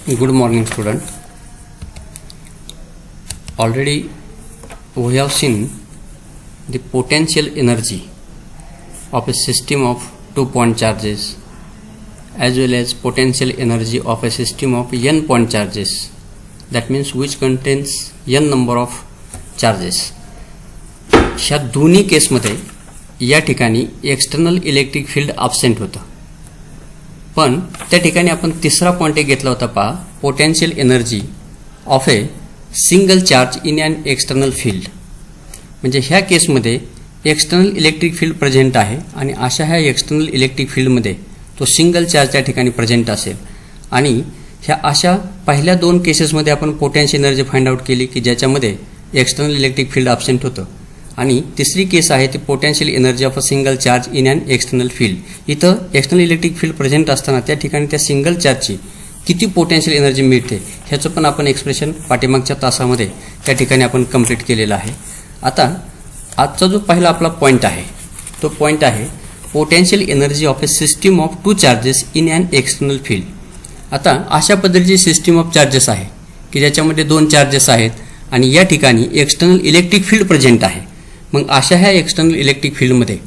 Good morning, student. Already we have seen the potential energy of a system of 2-point charges as well as potential energy of a system of n point charges, that means which contains n number of charges. ह्या दोन्ही केसमध्ये या ठिकाणी external electric field absent होतं, पण त्या ठिकाणी आपण तिसरा पॉइंट एक घेतला होता पहा, potential energy of a single charge in an external field. म्हणजे ह्या केसमध्ये एक्सटर्नल इलेक्ट्रिक फील्ड प्रेझेंट आहे आणि अशा ह्या एक्सटर्नल इलेक्ट्रिक फील्डमध्ये तो सिंगल चार्ज त्या ठिकाणी प्रेझेंट असेल. आणि ह्या अशा पहिल्या दोन केसेसमध्ये आपण पोटेन्शियल एनर्जी फाइंड आउट केली की ज्याच्यामध्ये एक्सटर्नल इलेक्ट्रिक फील्ड ॲब्सेंट होतं. आणि तिसरी केस आहे ती potential energy of a single charge in an external field. इथं एक्सटर्नल इलेक्ट्रिक फील्ड प्रेझेंट असताना त्या ठिकाणी त्या सिंगल चार्जची किती पोटेन्शियल एनर्जी मिळते ह्याचं पण आपण एक्सप्रेशन पाठीमागच्या तासामध्ये त्या ठिकाणी आपण कंप्लीट केलेलं आहे. आता आजचा जो पहिला आपला पॉईंट आहे तो पॉईंट आहे potential energy of a system of 2 charges in an external field. आता अशा पद्धतीची सिस्टीम ऑफ चार्जेस आहे की ज्याच्यामध्ये 2 चार्जेस आहेत आणि या ठिकाणी एक्सटर्नल इलेक्ट्रिक फील्ड प्रेझेंट आहे. मग अशा ह्या एक्सटर्नल इलेक्ट्रिक फील्डमध्ये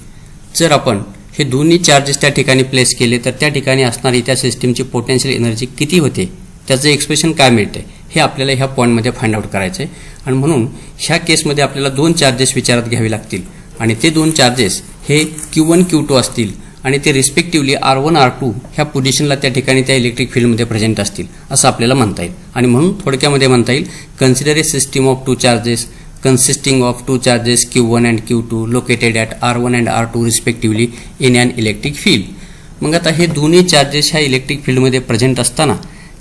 जर आपण हे दोन्ही चार्जेस त्या ठिकाणी प्लेस केले तर त्या ठिकाणी असणारी त्या सिस्टीमची पोटेन्शियल एनर्जी किती होते, त्याचं एक्सप्रेशन काय मिळते हे आपल्याला ह्या पॉईंटमध्ये फाइंड आउट करायचं आहे. आणि म्हणून ह्या केसमध्ये आपल्याला 2 चार्जेस विचारात घ्यावे लागतील आणि ते 2 चार्जेस हे Q1 Q2 असतील आणि ते रिस्पेक्टिव्हली R1 R2 ह्या पोझिशनला त्या ठिकाणी त्या इलेक्ट्रिक फील्डमध्ये प्रेझेंट असतील असं आपल्याला म्हणता येईल. आणि म्हणून थोडक्यामध्ये म्हणता येईल consider A system of 2 charges consisting of 2 charges Q1 and Q2 located at R1 and R2 respectively in an electric field. मग आता हे दोन्ही चार्जेस ह्या इलेक्ट्रिक फील्डमध्ये प्रेझेंट असताना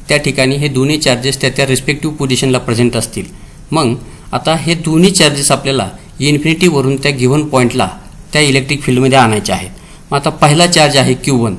त्या ठिकाणी हे दोन्ही चार्जेस त्या रिस्पेक्टिव्ह पोझिशनला प्रेझेंट असतील. मग आता हे दोन्ही चार्जेस आपल्याला इन्फिनिटीवरून त्या गिव्हन पॉईंटला त्या इलेक्ट्रिक फील्डमध्ये आणायचे आहेत. मग आता पहिला चार्ज आहे Q1,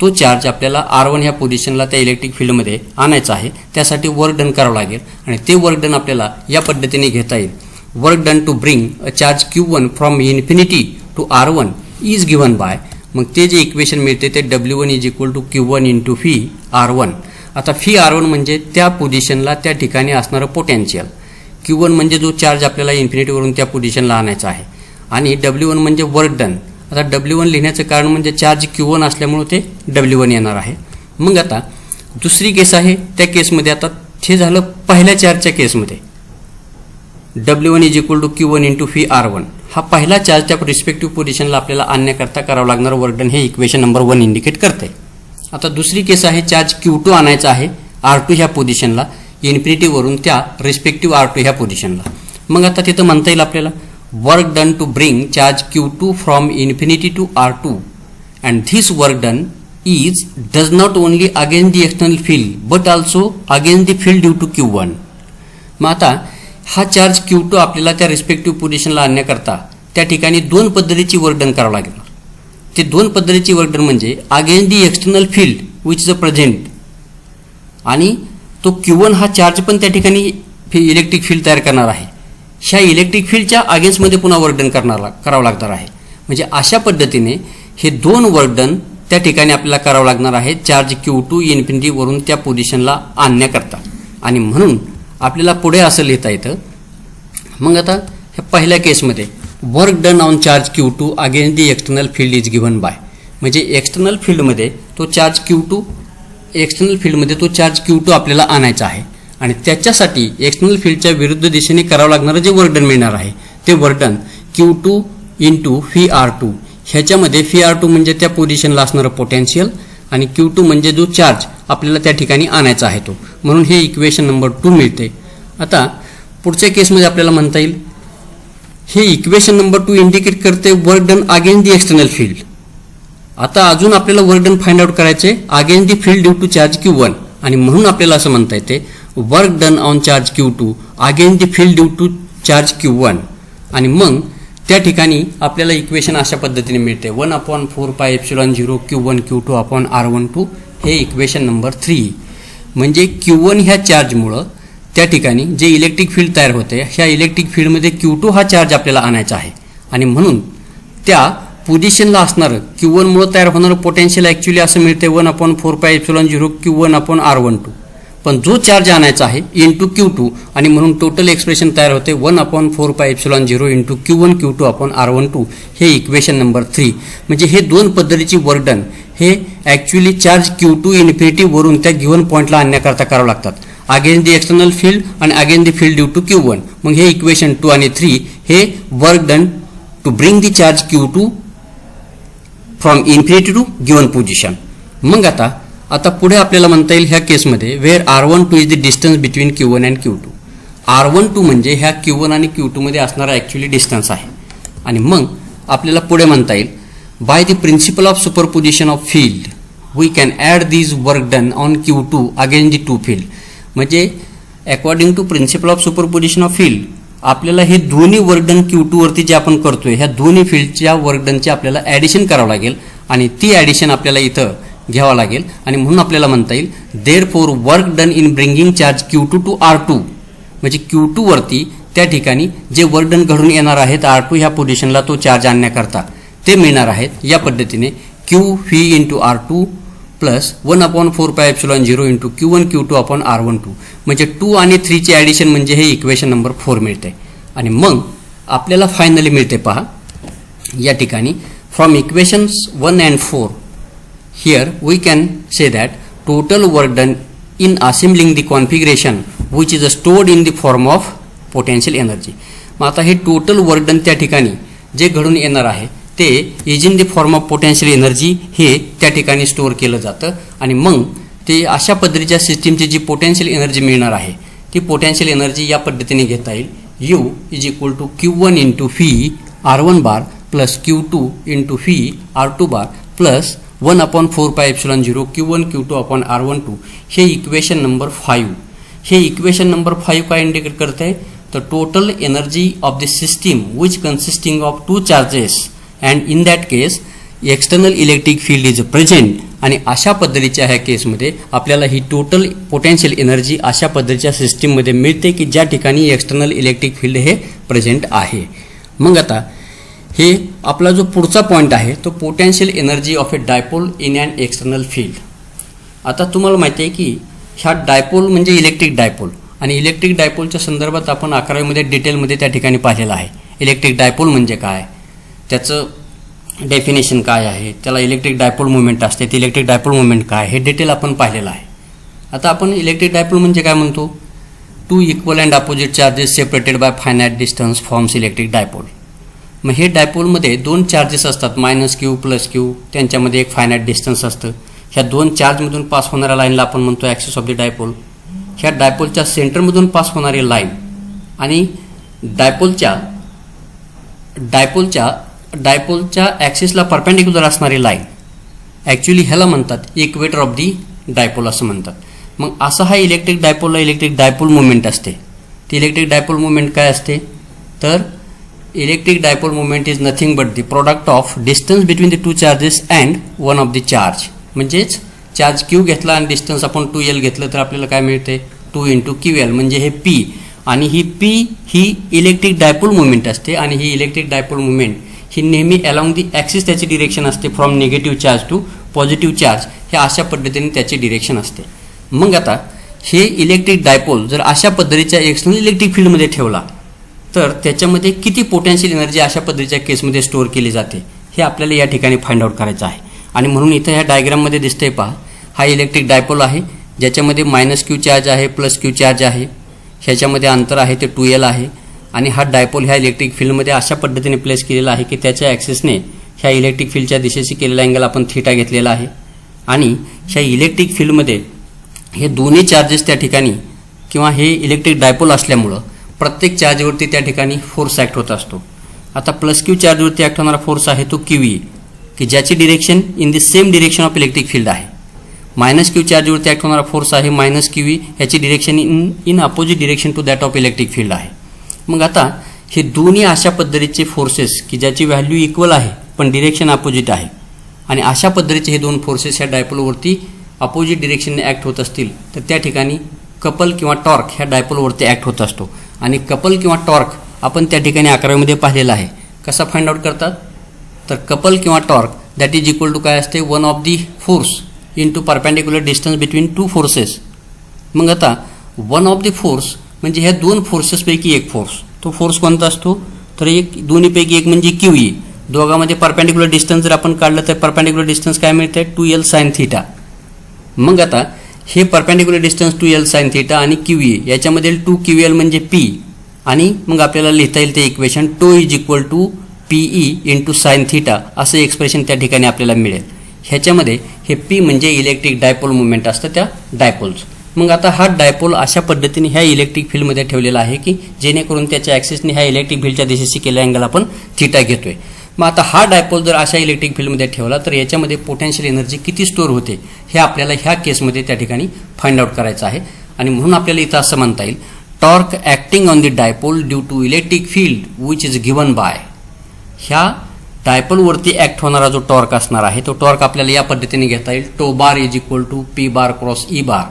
तो चार्ज आपल्याला R1 ह्या पोझिशनला त्या इलेक्ट्रिक फील्डमध्ये आणायचा आहे. त्यासाठी वर्क डन करावं लागेल आणि ते वर्क डन आपल्याला या पद्धतीने घेता येईल. Work done to bring a charge Q1 from infinity to R1 is given by, मग ते जे इक्वेशन मिळते ते W1 is equal to Q1 into phi R1. आता फी R1 म्हणजे त्या पोझिशनला त्या ठिकाणी असणारं पोटेन्शियल, Q1 म्हणजे जो चार्ज आपल्याला इन्फिनिटीवरून त्या पोझिशनला आणायचा आहे आणि W1 म्हणजे वर्क डन. आता W1 लिहिण्याचं कारण म्हणजे चार्ज Q1 असल्यामुळे ते W1 येणार आहे. मग आता दुसरी केस आहे, त्या केसमध्ये आता हे झालं पहिल्या चार्जच्या केसमध्ये W1 is equal to Q1 into phi R1. हा पहिला चार्ज त्या रिस्पेक्टिव्ह पोझिशनला आपल्याला आणण्याकरता करावं लागणारं वर्क डन हे इक्वेशन नंबर 1 इंडिकेट करते. आता दुसरी केस आहे चार्ज Q2 आणायचा आहे R2 ह्या पोझिशनला इन्फिनिटीवरून त्या रिस्पेक्टिव्ह R2 ह्या पोझिशनला. मग आता तिथं म्हणता येईल आपल्याला work done to bring charge Q2 from infinity to R2 and this work done is does not only against the external field but also against the field due to Q1. मग आता हा चार्ज Q2 आपल्याला त्या respective पोझिशनला आणण्याकरता त्या ठिकाणी 2 पद्धतीची work done करावं लागेल. ते 2 पद्धतीची वर्क डन म्हणजे against the external field which is a present, आणि तो Q1 हा चार्ज पण त्या ठिकाणी इलेक्ट्रिक फील्ड तयार करणार आहे. ह्या इलेक्ट्रिक फील्डच्या अगेन्स्टमध्ये पुन्हा वर्क डन करावं लागणार आहे. म्हणजे अशा पद्धतीने हे 2 वर्क डन त्या ठिकाणी आपल्याला करावं लागणार आहे चार्ज Q2 इन्फिनिटीवरून त्या पोझिशनला आणण्याकरता. आणि म्हणून आपल्याला पुढे असं लिहिता येतं. मग आता ह्या पहिल्या केसमध्ये work done on charge Q2 against the external field is given bye, म्हणजे एक्सटर्नल फील्डमध्ये तो चार्ज Q2 आपल्याला आणायचा आहे आणि त्याच्यासाठी एक्सटर्नल फील्डच्या विरुद्ध दिशेने करावं लागणारं जे वर्क डन मिळणार आहे ते work done Q2 into phi R2. ह्याच्यामध्ये फी R2 म्हणजे त्या पोझिशनला असणारं पोटेन्शियल आणि Q2 म्हणजे जो चार्ज आपल्याला त्या ठिकाणी आणायचा आहे तो, म्हणून हे इक्वेशन नंबर 2 मिळते. आता पुढच्या केसमध्ये आपल्याला म्हणता येईल हे इक्वेशन नंबर 2 इंडिकेट करते work done against the external field. आता अजून आपल्याला वर्क डन फाइंड आउट करायचे against the field due to charge Q1 आणि म्हणून आपल्याला असं म्हणता येते work done on charge Q2 against the field due to charge Q1. आणि मग त्या ठिकाणी आपल्याला इक्वेशन अशा पद्धतीने मिळते 1/4πε0 Q1 Q2 अपॉन R12. हे इक्वेशन नंबर 3. म्हणजे Q1 ह्या चार्जमुळं त्या ठिकाणी जे इलेक्ट्रिक फील्ड तयार होते ह्या इलेक्ट्रिक फील्डमध्ये Q2 हा चार्ज आपल्याला आणायचा आहे आणि म्हणून त्या पोझिशनला असणारं Q1 मुळे तयार होणारं पोटेन्शियल ॲक्च्युली असं मिळते 1/4πε0 Q1 अपॉन R12. पण जो चार्ज आणायचा आहे इंटू Q2 आणि म्हणून टोटल एक्सप्रेशन तयार होते 1/4πε0 into Q1 Q2 upon R12 हे इक्वेशन नंबर 3. म्हणजे हे दोन पद्धतीची वर्क डन हे ॲक्च्युली चार्ज Q2 इन्फिनिटी वरून त्या गिव्हन पॉईंटला आणण्याकरता करावं लागतात अगेन्स्ट दी एक्सटर्नल फील्ड आणि against the field due to Q1. मग हे इक्वेशन 2 आणि 3 हे work done to bring the charge Q2 from infinity to given position. मग आता पुढे आपल्याला म्हणता येईल ह्या केसमध्ये where R12 is the distance between Q1 and Q2. R12 म्हणजे ह्या Q1 आणि Q2 मध्ये असणारा ॲक्च्युली डिस्टन्स आहे. आणि मग आपल्याला पुढे म्हणता येईल by the principle of superposition of field we can add these work done on Q2 against the two field. म्हणजे according to principle of superposition of field आपल्याला हे दोन्ही वर्कडन Q2 वरती जे आपण करतोय ह्या दोन्ही फील्डच्या वर्कडनचे आपल्याला ॲडिशन करावं लागेल आणि ती ॲडिशन आपल्याला इथं घ्यावं लागेल. आणि म्हणून आपल्याला म्हणता येईल therefore work done in bringing charge Q2 to R2. म्हणजे Q2 वरती त्या ठिकाणी जे वर्क डन घडून येणार आहेत R2 ह्या पोझिशनला तो चार्ज आणण्याकरता ते मिळणार आहेत. या पद्धतीने QV into R2 plus 1/4πε0 into Q1 Q2 upon R12. म्हणजे 2 आणि 3 चे ॲडिशन म्हणजे हे इक्वेशन नंबर 4 मिळते. आणि मग आपल्याला फायनली मिळते पहा या ठिकाणी from equations 1 and 4 here we can say that total work done in assembling the configuration which is stored in the form of potential energy. मग आता हे टोटल वर्क डन त्या ठिकाणी जे घडून येणार आहे ते is in the form of potential energy हे त्या ठिकाणी स्टोअर केलं जातं. आणि मग ते अशा पद्धतीच्या सिस्टीमची जी पोटेन्शियल एनर्जी मिळणार आहे ती पोटेन्शियल एनर्जी या पद्धतीने घेता येईल U is equal to Q1 into phi R1 bar plus Q2 into phi R2 bar plus 1/4πε0 Q1 Q2 upon R12. हे इक्वेशन नंबर 5. हे इक्वेशन नंबर 5 काय इंडिकेट करते आहे तर total energy of the system which consisting of two charges and in that case external electric field is present. आणि अशा पद्धतीच्या ह्या केसमध्ये आपल्याला ही टोटल पोटेन्शियल एनर्जी अशा पद्धतीच्या सिस्टीममध्ये मिळते की ज्या ठिकाणी एक्सटर्नल इलेक्ट्रिक फील्ड हे प्रेझेंट आहे. मग आता हे आपला जो पुढचा पॉईंट आहे तो potential energy of A dipole in and external field. आता तुम्हाला माहिती आहे की ह्या डायपोल म्हणजे इलेक्ट्रिक डायपोल आणि इलेक्ट्रिक डायपोलच्या संदर्भात आपण 11वीमध्ये डिटेलमध्ये त्या ठिकाणी पाहिलेलं आहे. इलेक्ट्रिक डायपोल म्हणजे काय, त्याचं डेफिनेशन काय आहे, त्याला इलेक्ट्रिक डायपोल मुवमेंट असते, ते इलेक्ट्रिक डायपोल मुवमेंट काय हे डिटेल आपण पाहिलेलं आहे. आता आपण इलेक्ट्रिक डायपोल म्हणजे काय म्हणतो, two equal and opposite charges separated by finite distance forms electric dipole. मग हे डायपोलमध्ये दोन चार्जेस असतात -Q +Q, त्यांच्यामध्ये एक फायनाईट डिस्टन्स असतं. ह्या दोन चार्जमधून पास होणाऱ्या लाईनला आपण म्हणतो ॲक्सिस ऑफ द डायपोल. ह्या डायपोलच्या सेंटरमधून पास होणारी लाईन आणि डायपोलच्या ॲक्सिसला परपेंडिक्युलर असणारी लाईन ॲक्च्युली ह्याला म्हणतात इक्वेटर ऑफ दी डायपोल असं म्हणतात. मग असा हा इलेक्ट्रिक डायपोलला इलेक्ट्रिक डायपोल मुवमेंट असते. ती इलेक्ट्रिक डायपोल मुवमेंट काय असते तर electric dipole movement is nothing but the product of distance between the two charges and one of the charge. म्हणजेच चार्ज Q घेतला आणि डिस्टन्स आपण 2L घेतलं तर आपल्याला काय मिळते 2 × QL म्हणजे हे P. आणि ही P ही इलेक्ट्रिक डायपोल मुवमेंट असते आणि ही इलेक्ट्रिक डायपोल मुवमेंट ही नेहमी अलॉंग दी ॲक्सिस त्याची डिरेक्शन असते from negative charge to positive charge. हे अशा पद्धतीने त्याची डिरेक्शन असते. मग आता हे इलेक्ट्रिक डायपोल जर अशा पद्धतीच्या एक्सटर्नल इलेक्ट्रिक फील्डमध्ये ठेवला तर त्याच्यामध्ये किती पोटेन्शियल एनर्जी अशा पद्धतीच्या केसमध्ये स्टोअर केली जाते हे आपल्याला या ठिकाणी फाइंड आउट करायचं आहे. आणि म्हणून इथं ह्या डायग्राममध्ये दिसतंय पहा, हा इलेक्ट्रिक डायपोल आहे ज्याच्यामध्ये -Q चार्ज आहे +Q चार्ज आहे. ह्याच्यामध्ये अंतर आहे ते 2L आहे. आणि हा डायपोल ह्या इलेक्ट्रिक फील्डमध्ये अशा पद्धतीने प्लेस केलेला आहे की त्याच्या ॲक्सिसने ह्या इलेक्ट्रिक फील्डच्या दिशेशी केलेला अँगल आपण थीटा घेतलेला आहे. आणि ह्या इलेक्ट्रिक फील्डमध्ये हे दोन्ही चार्जेस त्या ठिकाणी किंवा हे इलेक्ट्रिक डायपोल असल्यामुळं प्रत्येक चार्जवरती त्या ठिकाणी फोर्स ॲक्ट होत असतो. आता +Q चार्जवरती ॲक्ट होणारा फोर्स आहे तो QE की ज्याची direction in the same direction of electric field आहे. -Q चार्जवरती ॲक्ट होणारा फोर्स आहे -QE, ह्याची direction in opposite direction to that of electric field आहे. मग आता हे दोन्ही अशा पद्धतीचे फोर्सेस की ज्याची व्हॅल्यू इक्वल आहे पण डिरेक्शन अपोजिट आहे आणि अशा पद्धतीचे हे दोन फोर्सेस ह्या डायपोलवरती अपोजिट डिरेक्शनने ॲक्ट होत असतील तर त्या ठिकाणी कपल किंवा टॉर्क ह्या डायपोलवरती ॲक्ट होत असतो. आणि कपल किंवा टॉर्क आपण त्या ठिकाणी 11वीमध्ये पाहिलेला आहे. कसा फाइंड आउट करतात तर कपल किंवा torque that is equal to काय असते 1 of the force into perpendicular distance between two forces मग आता वन ऑफ द फोर्स म्हणजे ह्या दोन फोर्सेसपैकी एक फोर्स, तो फोर्स कोणता असतो तर एक दोन्हीपैकी एक म्हणजे QE. दोघांमध्ये परपेंडिक्युलर डिस्टन्स जर आपण काढलं तर परपेंडिक्युलर डिस्टन्स काय मिळते 2L sin थीटा. मग आता हे perpendicular distance 2L sin theta आणि QE याच्यामध्ये 2QL म्हणजे P आणि मग आपल्याला लिहिता येईल ते equation tau is equal to PE into sine theta असं एक्सप्रेशन त्या ठिकाणी आपल्याला मिळेल. ह्याच्यामध्ये हे P म्हणजे इलेक्ट्रिक डायपोल मुवमेंट असतं त्या डायपोल्स. मग आता हा डायपोल अशा पद्धतीने ह्या इलेक्ट्रिक फील्डमध्ये ठेवलेला आहे की जेणेकरून त्याच्या ॲक्सिसने ह्या इलेक्ट्रिक फील्डच्या दिशेशी केलेला अँगल आपण थीटा घेतोय. मग आता हा डायपोल जर अशा इलेक्ट्रिक फील्डमध्ये ठेवला तर याच्यामध्ये पोटेन्शियल एनर्जी किती स्टोअर होते हे आपल्याला ह्या केसमध्ये त्या ठिकाणी फाइंड आउट करायचं आहे. आणि म्हणून आपल्याला इथं असं म्हणता येईल torque acting on the dipole due to electric field which is given by. ह्या डायपोलवरती ॲक्ट होणारा जो टॉर्क असणार आहे तो टॉर्क आपल्याला या पद्धतीने घेता येईल tau bar is equal to P bar cross E bar.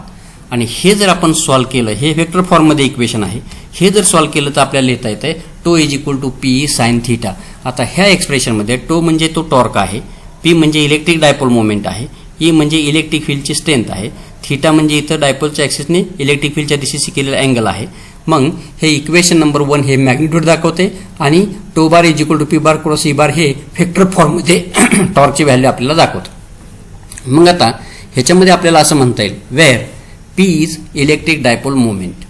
आणि हे जर आपण सॉल्व्ह केलं, हे वेक्टर फॉर्ममध्ये इक्वेशन आहे, हे जर सॉल्व्ह केलं तर आपल्याला लिहिता येतं tau is equal to PE sine theta. आता ह्या एक्सप्रेशनमध्ये टो म्हणजे तो टॉर्क आहे, P म्हणजे इलेक्ट्रिक डायपोल मोमेंट आहे, E म्हणजे इलेक्ट्रिक फील्डची स्ट्रेंथ आहे, थीटा म्हणजे इथं डायपोलच्या ॲक्सिसने इलेक्ट्रिक फील्डच्या दिशेशी केलेला अँगल आहे. मग हे इक्वेशन नंबर 1 हे मॅग्निट्यूड दाखवते आणि tau bar is equal to P bar cross E bar हे वेक्टर फॉर्ममध्ये टॉर्कची व्हॅल्यू आपल्याला दाखवतं. मग आता ह्याच्यामध्ये आपल्याला असं म्हणता येईल where P is electric dipole moment.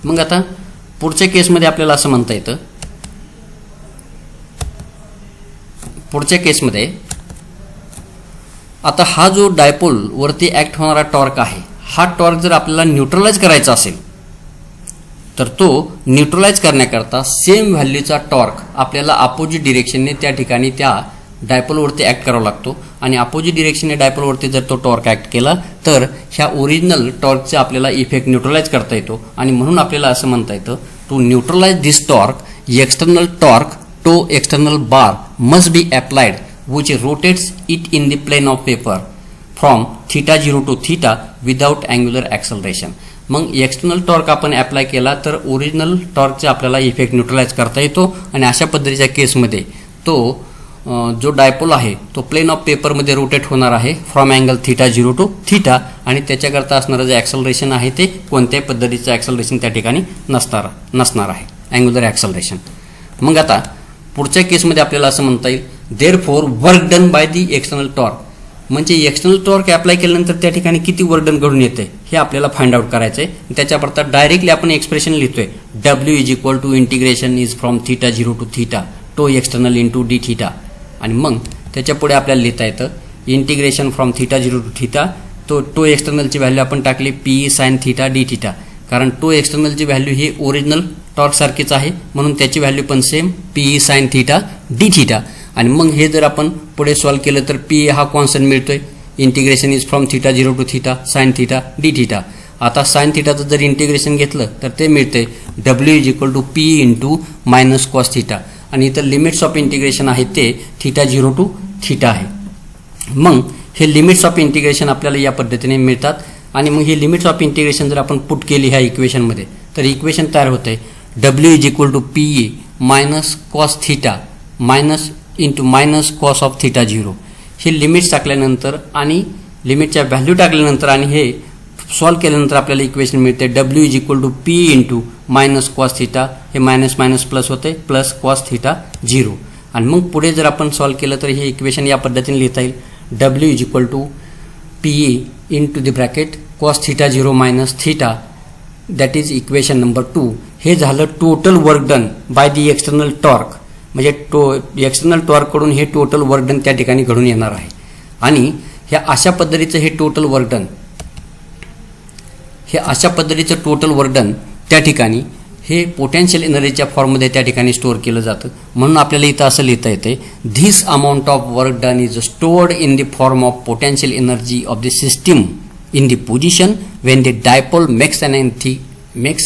मग आता पुढच्या केसमध्ये आपल्याला असं म्हणता येतं, पुढच्या केसमध्ये आता हा जो डायपोल वरती ॲक्ट होणारा टॉर्क आहे, हा टॉर्क जर आपल्याला न्यूट्रलाइज करायचा असेल तर तो न्यूट्रलाइज करण्याकरता सेम व्हॅल्यूचा टॉर्क आपल्याला अपोजिट डिरेक्शनने त्या ठिकाणी त्या डायपोलवरती ॲक्ट करावा लागतो. आणि अपोजिट डिरेक्शनने डायपोलवरती जर तो टॉर्क ॲक्ट केला तर ह्या ओरिजिनल टॉर्कचा आपल्याला इफेक्ट न्यूट्रलाइज करता येतो. आणि म्हणून आपल्याला असं म्हणता येतं to neutralize this torque external torque tau external bar must be applied which rotates it in the plane of paper from theta 0 to theta without angular acceleration. मग एक्सटर्नल टॉर्क आपण अप्लाय केला तर ओरिजिनल टॉर्कचा आपल्याला effect neutralise करता येतो. आणि अशा पद्धतीच्या केसमध्ये तो जो डायपोल आहे तो प्लेन ऑफ पेपरमध्ये रोटेट होणार आहे from angle theta 0 to theta. आणि त्याच्याकरता असणारं जे ॲक्सलरेशन आहे ते कोणत्याही पद्धतीचं ॲक्सलरेशन त्या ठिकाणी नसणार आहे, अँग्युलर ॲक्सलरेशन. मग आता पुढच्या केसमध्ये आपल्याला असं म्हणता येईल therefore work done by the external torque. म्हणजे एक्सटर्नल टॉर्क अप्लाय केल्यानंतर त्या ठिकाणी किती वर्क डन घडून येते हे आपल्याला फाइंड आउट करायचं आहे. त्याच्याकरता डायरेक्टली आपण एक्सप्रेशन लिहितोय W is equal to integration is from theta 0 to theta tau external into d theta. आणि मग त्याच्या पुढे आपल्याला लिहिता येतं integration from theta 0 to theta tau एक्सटर्नलची व्हॅल्यू आपण टाकली PE sine theta d theta. कारण टो एक्सटर्नलची व्हॅल्यू ही ओरिजिनल टॉर्क सारखीच आहे म्हणून त्याची व्हॅल्यू पण same PE sine theta d theta. आणि मग हे जर आपण पुढे सॉल्व्ह केलं तर PE हा कॉन्स्टंट मिळतोय. Integration is from theta 0 to theta sine theta d theta. आता साइन थीटाचं जर इंटिग्रेशन घेतलं तर ते मिळते W is equal to PE into minus cos theta. आणि इथं लिमिट्स ऑफ इंटिग्रेशन आहे ते थीटा 0 टू थीटा आहे. मग हे लिमिट्स ऑफ इंटिग्रेशन आपल्याला या पद्धतीने मिळतात. आणि मग ही लिमिट्स ऑफ इंटिग्रेशन जर आपण पुट केली ह्या इक्वेशनमध्ये तर इक्वेशन तयार होते W is equal to PE minus cos theta minus into minus cos of theta 0. हे लिमिट्स टाकल्यानंतर आणि लिमिटच्या व्हॅल्यू टाकल्यानंतर आणि हे सॉल्व्ह केल्यानंतर आपल्याला इक्वेशन मिळते W is equal to PE into minus cos theta. हे मायनस मायनस प्लस होते प्लस कॉस थीटा 0. आणि मग पुढे जर आपण सॉल्व्ह केलं तर हे इक्वेशन या पद्धतीने लिहिता येईल W is equal to PE into the bracket cos theta 0 minus theta that is equation number 2. हे झालं total work done by the external torque. म्हणजे एक्सटर्नल टॉर्ककडून हे टोटल वर्क डन त्या ठिकाणी घडून येणार आहे. आणि ह्या अशा पद्धतीचं हे total work done total work done त्या ठिकाणी हे पोटेन्शियल एनर्जीच्या फॉर्ममध्ये त्या ठिकाणी स्टोअर केलं जातं. म्हणून आपल्याला इथं असं लिहिता येते this amount of work done is stored in the form of potential energy of the system in the position when the dipole makes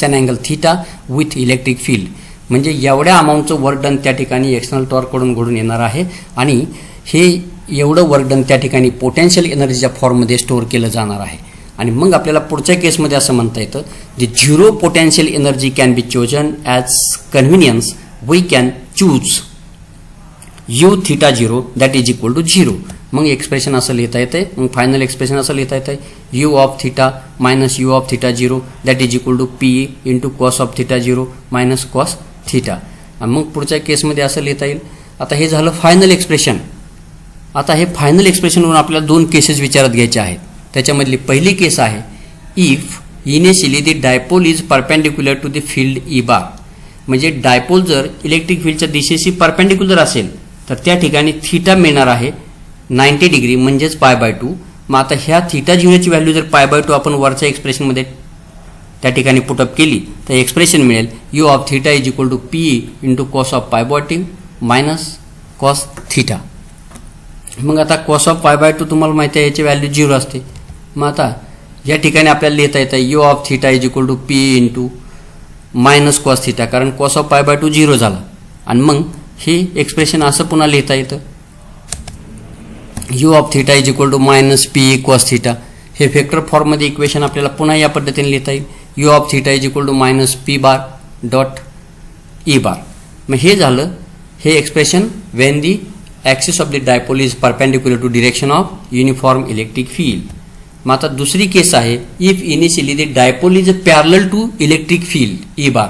an angle theta with electric field. म्हणजे एवढ्या अमाऊंटचं वर्क डन त्या ठिकाणी external टॉर्ककडून घडून येणार आहे. आणि हे एवढं वर्क डन त्या ठिकाणी पोटेन्शियल एनर्जीच्या फॉर्ममध्ये स्टोअर केलं जाणार आहे. आणि मग आपल्याला पुढच्या केसमध्ये असं म्हणता येतं the zero potential energy can be chosen as convenience we can choose U theta 0 that is equal to 0. मग एक्सप्रेशन असं लिहिता येते, मग फायनल एक्सप्रेशन असं लिहिता येते U of theta minus U of theta 0 that is equal to P into cos of theta 0 minus cos theta. मग पुढच्या केसमध्ये असं लिहिता येईल. आता हे झालं फायनल एक्सप्रेशन. आता हे फायनल एक्सप्रेशनवरून आपल्याला दोन केसेस विचारात घ्यायचे आहेत. त्याच्यामधली पहिली केस आहे if initially the dipole is perpendicular to the field E bar. म्हणजे डायपोल जर इलेक्ट्रिक फील्डच्या दिशेशी परपेंडिक्युलर असेल तर त्या ठिकाणी थिटा मिळणार आहे 90 डिग्री म्हणजेच π/2. मग आता ह्या थिटा 0ची व्हॅल्यू जर π/2 आपण वरच्या एक्सप्रेशनमध्ये त्या ठिकाणी पुटअप केली तर एक्सप्रेशन मिळेल U of theta is equal to P into cos of π/2 minus cos theta. मग आता कॉस ऑफ π/2 तुम्हाला माहिती आहे याची व्हॅल्यू 0 असते. मग आता या ठिकाणी आपल्याला लिहिता येतं U of theta is equal to P into minus cos theta, कारण कॉस ऑफ π/2 0 झाला. आणि मग हे एक्सप्रेशन असं पुन्हा लिहिता येतं U of theta is equal to minus P cos theta. हे वेक्टर फॉर्ममध्ये इक्वेशन आपल्याला पुन्हा या पद्धतीने लिहिता येईल U of theta is equal to minus P bar dot E bar. मग हे झालं हे expression when the axis of the dipole is perpendicular to direction of uniform electric field. मग आता दुसरी केस आहे if initially the dipole is parallel to electric field E bar.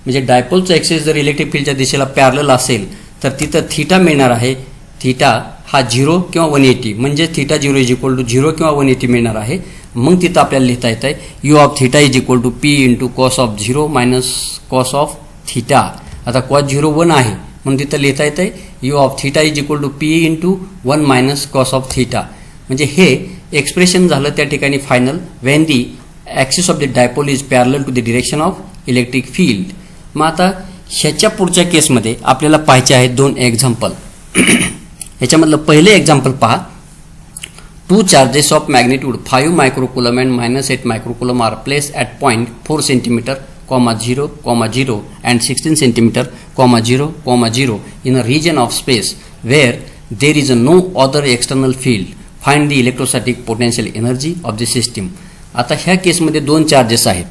म्हणजे डायपोलचा axis जर इलेक्ट्रिक फील्डच्या दिशेला पॅरलल असेल तर तिथं थिटा मिळणार आहे. थिटा हा 0 किंवा 180 म्हणजे थिटा 0 इज इक्वल टू 0 किंवा 180 मिळणार आहे. मग तिथं आपल्याला लिहिता येत आहे U of theta is equal to P into cos of 0 minus cos of theta. आता कॉस 0 1 आहे म्हणून तिथं लिहिता येत आहे U of theta is equal to P into 1 minus cos of theta. म्हणजे हे एक्सप्रेशन झालं त्या ठिकाणी final when the axis of the dipole is parallel to the direction of electric field. मग आता ह्याच्या पुढच्या केसमध्ये आपल्याला पाहायचे आहेत दोन एक्झाम्पल. ह्याच्यामधलं पहिले एक्झाम्पल पहा. Two charges of magnitude 5 microcoulomb and -8 microcoulomb are place at point 4 centimetre, 0, 0 and 16 centimeter, 0, 0 in a region of space where there is no other external field. Find the electrostatic potential energy of the system. आता ह्या केसमध्ये दोन charges आहेत.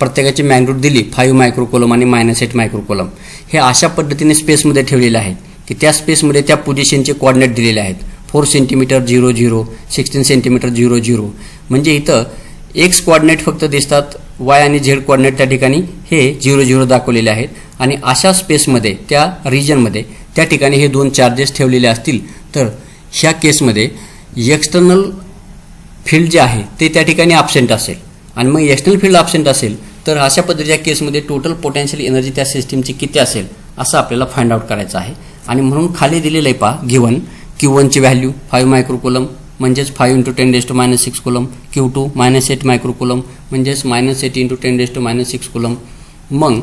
प्रत्येकाची magnitude दिली 5 मायक्रोकुलम आणि -8 मायक्रोकुलम. हे अशा पद्धतीने स्पेसमध्ये ठेवलेले आहेत की त्या स्पेसमध्ये त्या पोझिशनचे कोऑर्डिनेट दिलेले आहेत 4 सेंटीमीटर 0, 0, 16 सेंटीमीटर 0, 0. म्हणजे इथं एक्स कोऑर्डिनेट फक्त दिसतात, वाय आणि झेड कोऑर्डिनेट त्या ठिकाणी हे 0, 0 दाखवलेले आहेत. आणि अशा स्पेसमध्ये त्या रिजनमध्ये त्या ठिकाणी हे दोन चार्जेस ठेवलेले असतील तर ह्या केसमध्ये एक्सटर्नल फील्ड जे आहे ते त्या ठिकाणी ॲब्सेंट असेल. आणि मग एक्सटर्नल फील्ड ॲब्सेंट असेल तर अशा पद्धतीच्या केसमध्ये टोटल पोटेन्शियल एनर्जी त्या सिस्टीमची किती असेल असं आपल्याला फाइंड आउट करायचं आहे. आणि म्हणून खाली दिलेलं आहे पहा गिवन Q1ची व्हॅल्यू 5 मायक्रोकुलम म्हणजेच 5 × 10⁻6 कुलम, Q2 -8 मायक्रोकुलम म्हणजेच -8 × 10⁻6 कुलम. मग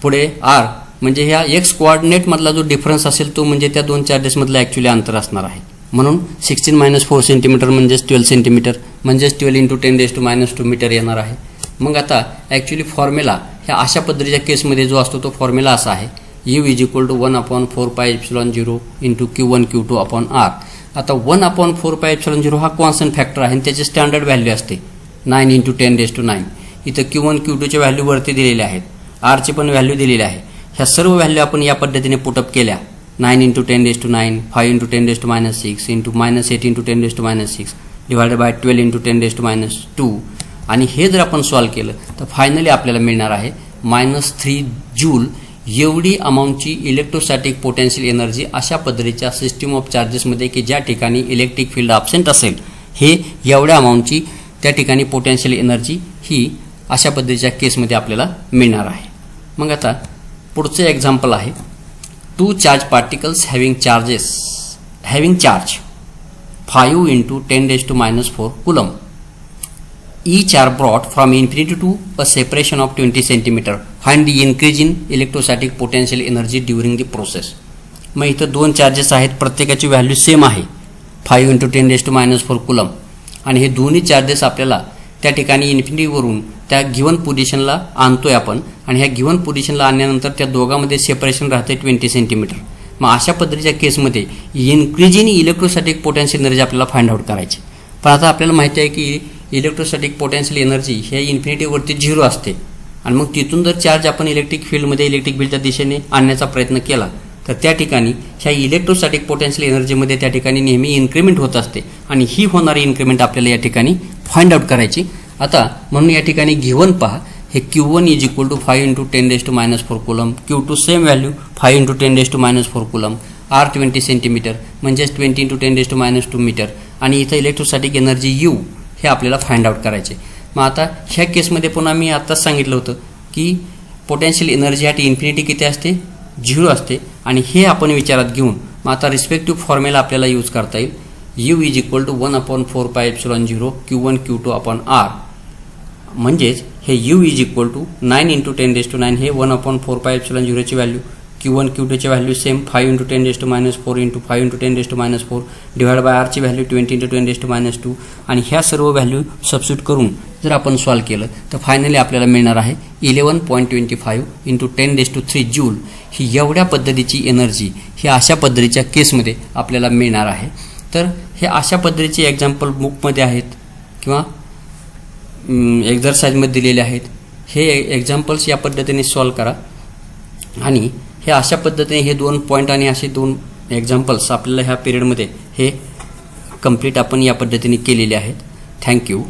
पुढे R म्हणजे ह्या एक्स कोऑर्डिनेटमधला जो डिफरन्स असेल तो म्हणजे त्या दोन चार्जेसमधलं ॲक्च्युली अंतर असणार आहे. म्हणून 16 - 4 सेंटीमीटर म्हणजेच 12 सेंटीमीटर म्हणजेच 12 × 10⁻2 मीटर येणार आहे. मग आता ॲक्च्युली फॉर्म्युला ह्या अशा पद्धतीच्या केसमध्ये जो असतो तो फॉर्म्युला असा आहे U is equal to 1/4πε0 into Q1 Q2 upon R. आता 1/4πε0 हा कॉन्स्टंट फॅक्टर आहे आणि त्याची स्टँडर्ड व्हॅल्यू असते 9 × 10⁹. इथं Q1 Q2च्या व्हॅल्यू वरती दिलेल्या आहेत, Rची पण व्हॅल्यू दिलेली आहे. ह्या सर्व व्हॅल्यू आपण या पद्धतीने पुटअप केल्या 9 × 10⁹, 5 × 10⁻6 इंटू -8 × 10⁻6 डिवायडेड बाय 12 × 10⁻2. आणि हे जर आपण सॉल्व्ह केलं तर फायनली आपल्याला मिळणार आहे -3 जूल एवढी अमाऊंटची इलेक्ट्रोस्टॅटिक पोटेन्शियल एनर्जी अशा पद्धतीच्या सिस्टीम ऑफ चार्जेसमध्ये की ज्या ठिकाणी इलेक्ट्रिक फील्ड ॲब्सेंट असेल हे एवढ्या अमाऊंटची त्या ठिकाणी पोटेन्शियल एनर्जी ही अशा पद्धतीच्या केसमध्ये आपल्याला मिळणार आहे. मग आता पुढचं एक्झाम्पल आहे 2 charge particles having charge 5 × 10⁻4 coulomb. Each are brought from infinity to a separation of 20 centimeter. Find the increase in electrostatic potential energy during the process. मग इथं दोन चार्जेस आहेत, प्रत्येकाची व्हॅल्यू सेम आहे 5 × 10⁻4 कुलम. आणि हे दोन्ही चार्जेस आपल्याला त्या ठिकाणी इन्फिनिटीवरून त्या गिवन पोझिशनला आणतोय आपण आणि ह्या गिवन पोझिशनला आणल्यानंतर त्या दोघांमध्ये सेपरेशन राहते 20 सेंटीमीटर. मग अशा पद्धतीच्या केसमध्ये increase in electrostatic potential energy आपल्याला फाइंड आउट करायची. पण आता आपल्याला माहिती आहे की इलेक्ट्रोस्टॅटिक पोटेन्शियल एनर्जी हे इन्फिनिटीवरती 0 असते आणि मग तिथून जर चार्ज आपण इलेक्ट्रिक फील्डमध्ये इलेक्ट्रिक फील्डच्या दिशेने आणण्याचा प्रयत्न केला तर त्या ठिकाणी ह्या इलेक्ट्रोस्टॅटिक पोटेन्शियल एनर्जीमध्ये त्या ठिकाणी नेहमी इन्क्रीमेंट होत असते आणि ही होणारी इन्क्रीमेंट आपल्याला या ठिकाणी फाइंड आउट करायची. आता म्हणून या ठिकाणी गिव्हन पहा, हे Q1 is equal to 5 into 10⁻⁴ coulomb, Q2 same value 5 into 10⁻⁴ coulomb, R 20 centimetre म्हणजेच 20 इंटू 10⁻² मीटर आणि इथं इलेक्ट्रोस्टॅटिक एनर्जी U हे आपल्याला फाइंड आउट करायचे. मग आता ह्या केसमध्ये पुन्हा मी आत्ताच सांगितलं होतं की पोटेन्शियल एनर्जी ॲट इन्फिनिटी किती असते, 0 असते आणि हे आपण विचारात घेऊन मग आता रिस्पेक्टिव्ह फॉर्म्युला आपल्याला यूज करता येईल. U is equal to 1/4πε0 Q1 Q2 upon R म्हणजेच हे U is equal to 9 into 10⁻⁹ हे 1/4πε0 ची व्हॅल्यू, Q1 Q2 ची value same 5 into 10⁻⁴ into 5 into 10⁻⁴ divide by R ची व्हॅल्यू 20 इंटू 10⁻² आणि ह्या सर्व व्हॅल्यू सबस्टिट्यूट करून जर आपण सॉल्व केलं तर फायनली आपल्याला मिळणार आहे 11.25 इंटू 10⁻³ जूल. ही एवढ्या पद्धतीची एनर्जी ही अशा पद्धतीच्या केसमध्ये आपल्याला मिळणार आहे. तर हे अशा पद्धतीचे एक्झाम्पल बुकमध्ये आहेत किंवा एक्झरसाइजमध्ये दिलेले आहेत. हे एक्झाम्पल्स या पद्धतीने सॉल्व करा आणि हे अशा पद्धतीने हे 2 पॉईंट आणि असे 2 एक्झाम्पल्स आपल्याला ह्या पिरियडमध्ये हे कंप्लीट आपण या पद्धतीने केलेले आहेत. थँक्यू.